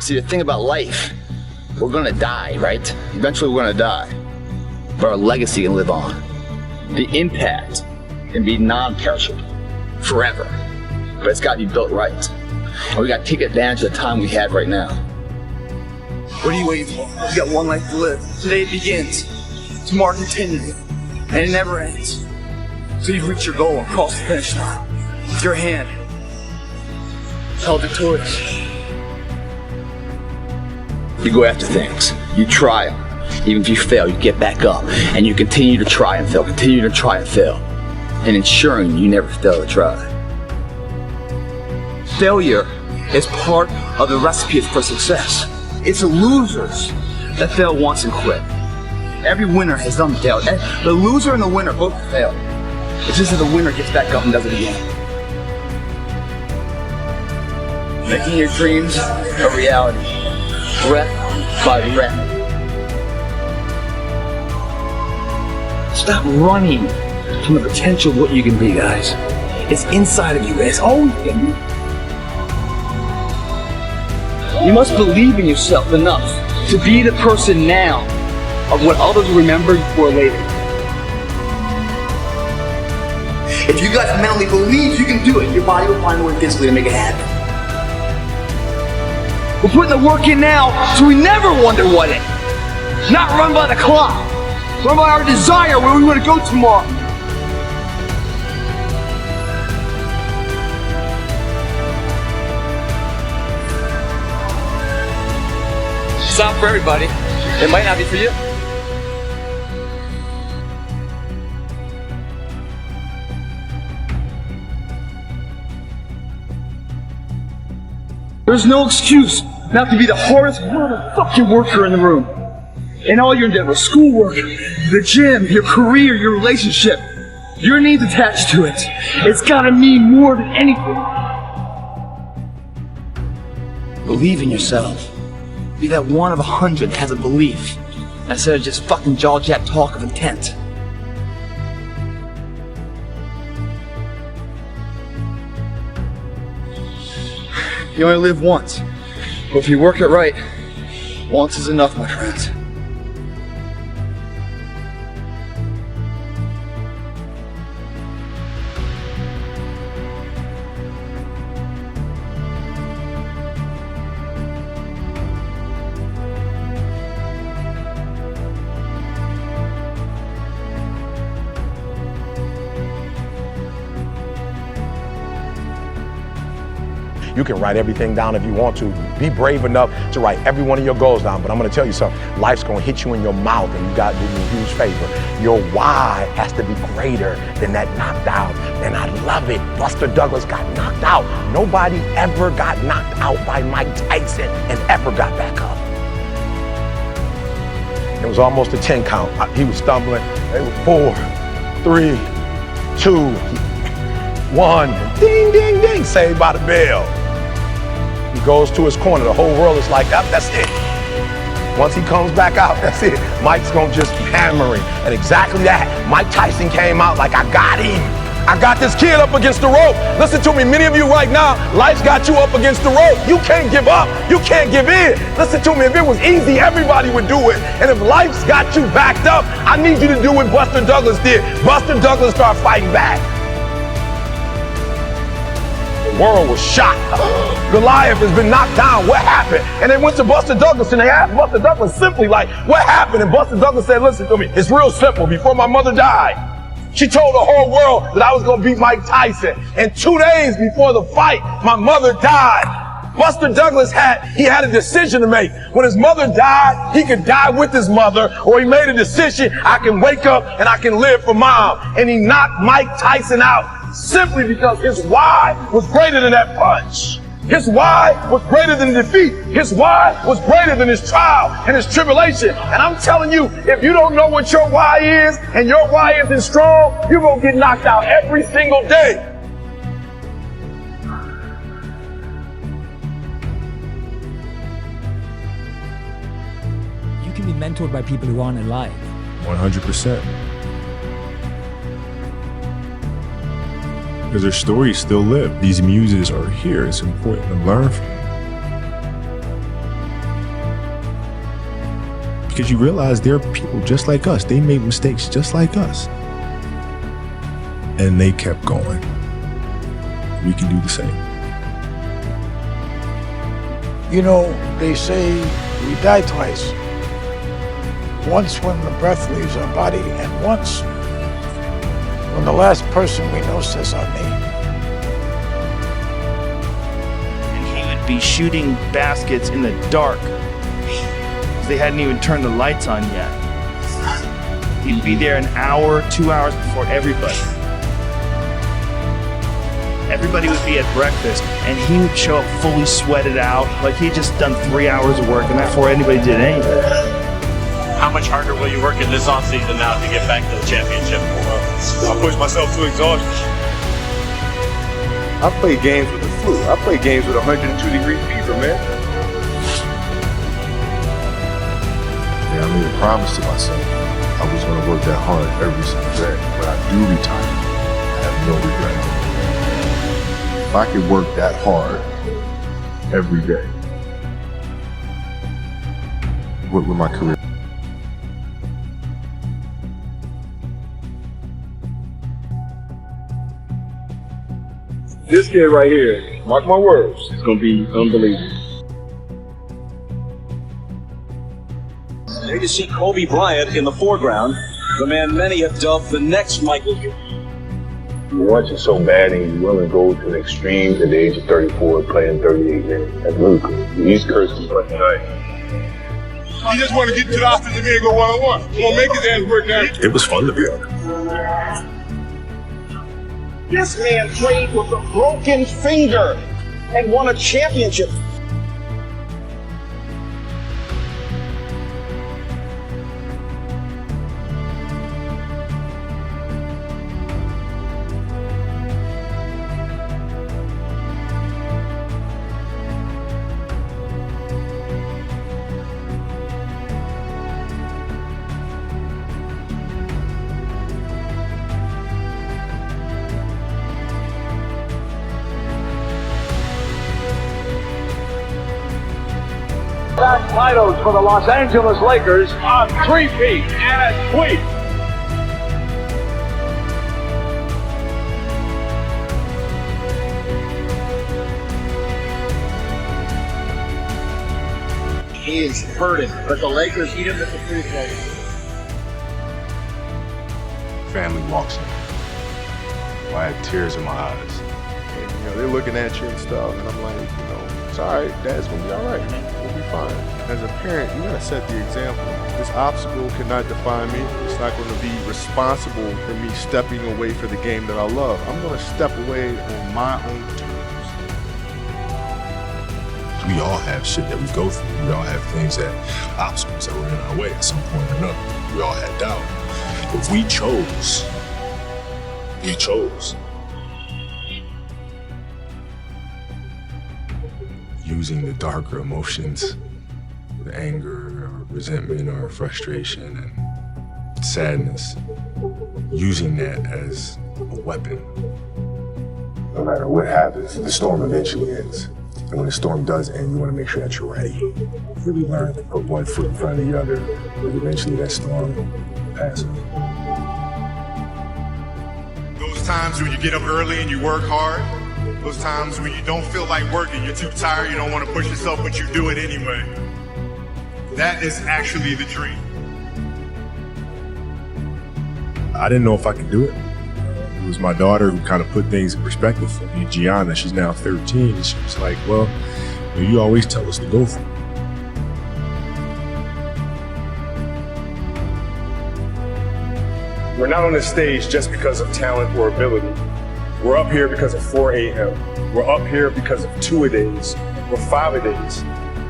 See, the thing about life, we're gonna die, right? Eventually we're gonna die. But our legacy can live on. The impact can be non-perishable, forever. But it's gotta be built right. And we gotta take advantage of the time we have right now. What are you waiting for? You got one life to live. Today it begins. Tomorrow continues. And it never ends. So you've reached your goal and crossed the finish line. With your hand held victorious. You go after things. You try them. Even if you fail, you get back up. And you continue to try and fail. Continue to try and fail. And ensuring you never fail to try. Failure is part of the recipe for success. It's the losers that fail once and quit. Every winner has done fail. The loser and the winner both fail. It's just that the winner gets back up and does it again. Making your dreams a reality, breath by breath. Stop running from the potential of what you can be, guys. It's inside of you. It's always been you. You must believe in yourself enough to be the person now of what others remember for later. If you guys mentally believe you can do it, your body will find a way physically to make it happen. We're putting the work in now so we never wonder what it. Not run by the clock. Run by our desire where we want to go tomorrow. It's not for everybody. It might not be for you. There's no excuse not to be the hardest motherfucking worker in the room. In all your endeavors, schoolwork, the gym, your career, your relationship, your needs attached to it. It's gotta mean more than anything. Believe in yourself. Be that one of 100 that has a belief, instead of just fucking jaw-jab talk of intent. You only live once, but if you work it right, once is enough, my friends. You can write everything down if you want to. Be brave enough to write every one of your goals down. But I'm gonna tell you something, life's gonna hit you in your mouth and you gotta do me a huge favor. Your why has to be greater than that knocked out. And I love it. Buster Douglas got knocked out. Nobody ever got knocked out by Mike Tyson and ever got back up. It was almost a 10 count. He was stumbling. It was 4, 3, 2, 1. Ding, ding, ding, saved by the bell. He goes to his corner. The whole world is like, that's it. Once he comes back out, that's it. Mike's gonna just hammer him. And exactly that. Mike Tyson came out like, I got him. I got this kid up against the rope. Listen to me, many of you right now, life's got you up against the rope. You can't give up. You can't give in. Listen to me, if it was easy, everybody would do it. And if life's got you backed up, I need you to do what Buster Douglas did. Buster Douglas started fighting back. The world was shocked. Goliath has been knocked down. What happened? And they went to Buster Douglas and they asked Buster Douglas simply like, what happened? And Buster Douglas said, listen to me, it's real simple. Before my mother died, she told the whole world that I was going to beat Mike Tyson. And 2 days before the fight, my mother died. Buster Douglas had a decision to make. When his mother died, he could die with his mother, or he made a decision, I can wake up and I can live for mom. And he knocked Mike Tyson out simply because his why was greater than that punch. His why was greater than defeat. His why was greater than his trial and his tribulation. And I'm telling you, if you don't know what your why is, and your why isn't strong, you're going to get knocked out every single day. You can be mentored by people who aren't alive. 100%. Because their stories still live. These muses are here. It's important to learn from them. Because you realize they're people just like us. They made mistakes just like us. And they kept going. We can do the same. You know, they say we die twice. Once when the breath leaves our body, and once when the last person we know says our name. And he would be shooting baskets in the dark. They hadn't even turned the lights on yet. He'd be there an hour, 2 hours before everybody. Everybody would be at breakfast, and he would show up fully sweated out, like he'd just done 3 hours of work, and before anybody did anything. How much harder will you work in this offseason now to get back to the championship? I push myself to exhaustion. I play games with the flu. I play games with 102-degree fever, man. Yeah, I made a promise to myself. I was going to work that hard every single day. When I do retire, I have no regrets. If I could work that hard every day, what would my career? This kid right here, mark my words, is going to be unbelievable. There you see Kobe Bryant in the foreground, the man many have dubbed the next Michael. You want it so bad and you're willing to go to the extremes at the age of 34, playing 38 minutes. That's really cool. He's cursing right tonight. He just want to get to the offensive end and go one-on-one. He won't make his ass work now. It was fun to be on. This man played with a broken finger and won a championship. Titles for the Los Angeles Lakers on 3-peat and a Kwik. He is hurting, but the Lakers eat him at the free throw. Family walks in. I had tears in my eyes. And, they're looking at you and stuff, and I'm like, it's all right. Dad's going to be all right. We'll be fine. As a parent, you got to set the example. This obstacle cannot define me. It's not going to be responsible for me stepping away for the game that I love. I'm going to step away on my own terms. We all have shit that we go through. We all have things obstacles that were in our way at some point or another. We all had doubt. But we chose. Using the darker emotions, the anger, or resentment, or frustration, and sadness, using that as a weapon. No matter what happens, the storm eventually ends. And when the storm does end, you want to make sure that you're ready. Really learn to put one foot in front of the other, because eventually that storm passes. Those times when you get up early and you work hard, those times when you don't feel like working, you're too tired, you don't want to push yourself, but you do it anyway. That is actually the dream. I didn't know if I could do it. It was my daughter who kind of put things in perspective for me. Gianna, she's now 13, and she was like, well, you always tell us to go for it. We're not on this stage just because of talent or ability. We're up here because of 4 a.m. We're up here because of 2-a-days. We're 5-a-days.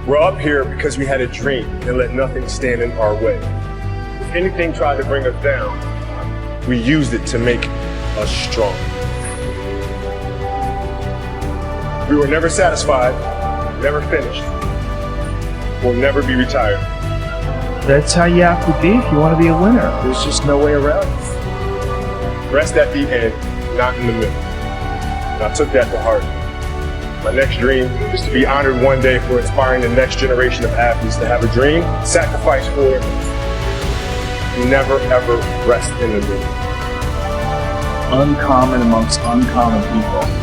We're up here because we had a dream and let nothing stand in our way. If anything tried to bring us down, we used it to make us strong. We were never satisfied, never finished. We'll never be retired. That's how you have to be if you want to be a winner. There's just no way around it. Rest at the end, not in the middle. And I took that to heart. My next dream is to be honored one day for inspiring the next generation of athletes to have a dream, sacrifice for it, and never ever rest in the dream. Uncommon amongst uncommon people.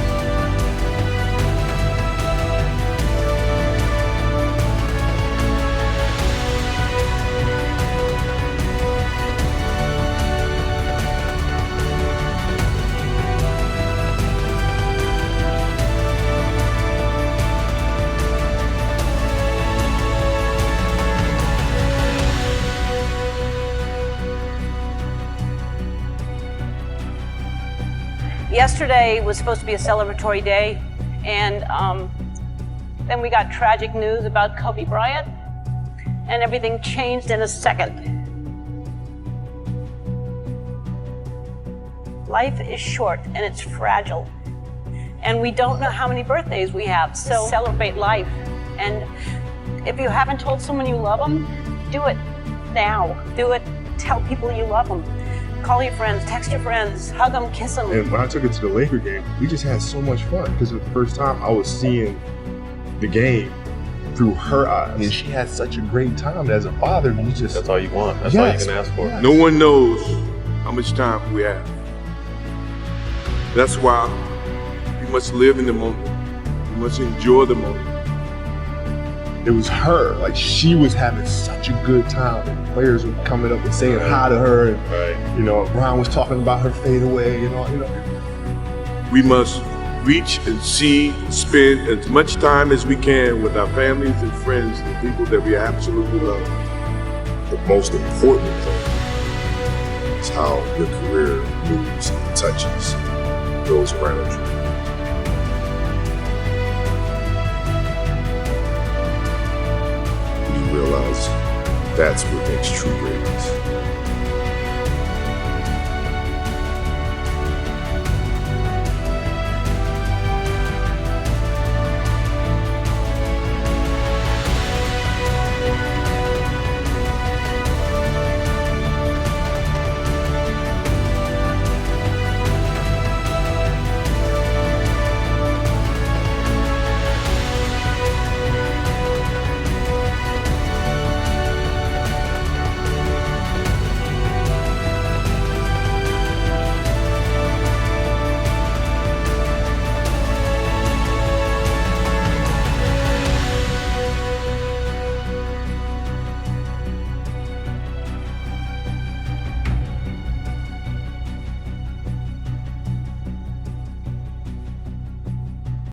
Yesterday was supposed to be a celebratory day, and then we got tragic news about Kobe Bryant, and everything changed in a second. Life is short and it's fragile, and we don't know how many birthdays we have, so celebrate life. And if you haven't told someone you love them, do it now. Do it. Tell people you love them. Call your friends, text your friends, hug them, kiss them. And when I took her to the Laker game, we just had so much fun because for the first time I was seeing the game through her eyes. And she had such a great time. As a father, you just... That's all you want. That's all you can ask for. No one knows how much time we have. That's why we must live in the moment. We must enjoy the moment. It was her. Like, she was having such a good time. And the players were coming up and saying hi to her. And, you know, Ron was talking about her fadeaway and all, you know. We must reach and see, spend as much time as we can with our families and friends and people that we absolutely love. The most important thing is how your career moves and touches those around you. You realize that's what makes true greatness.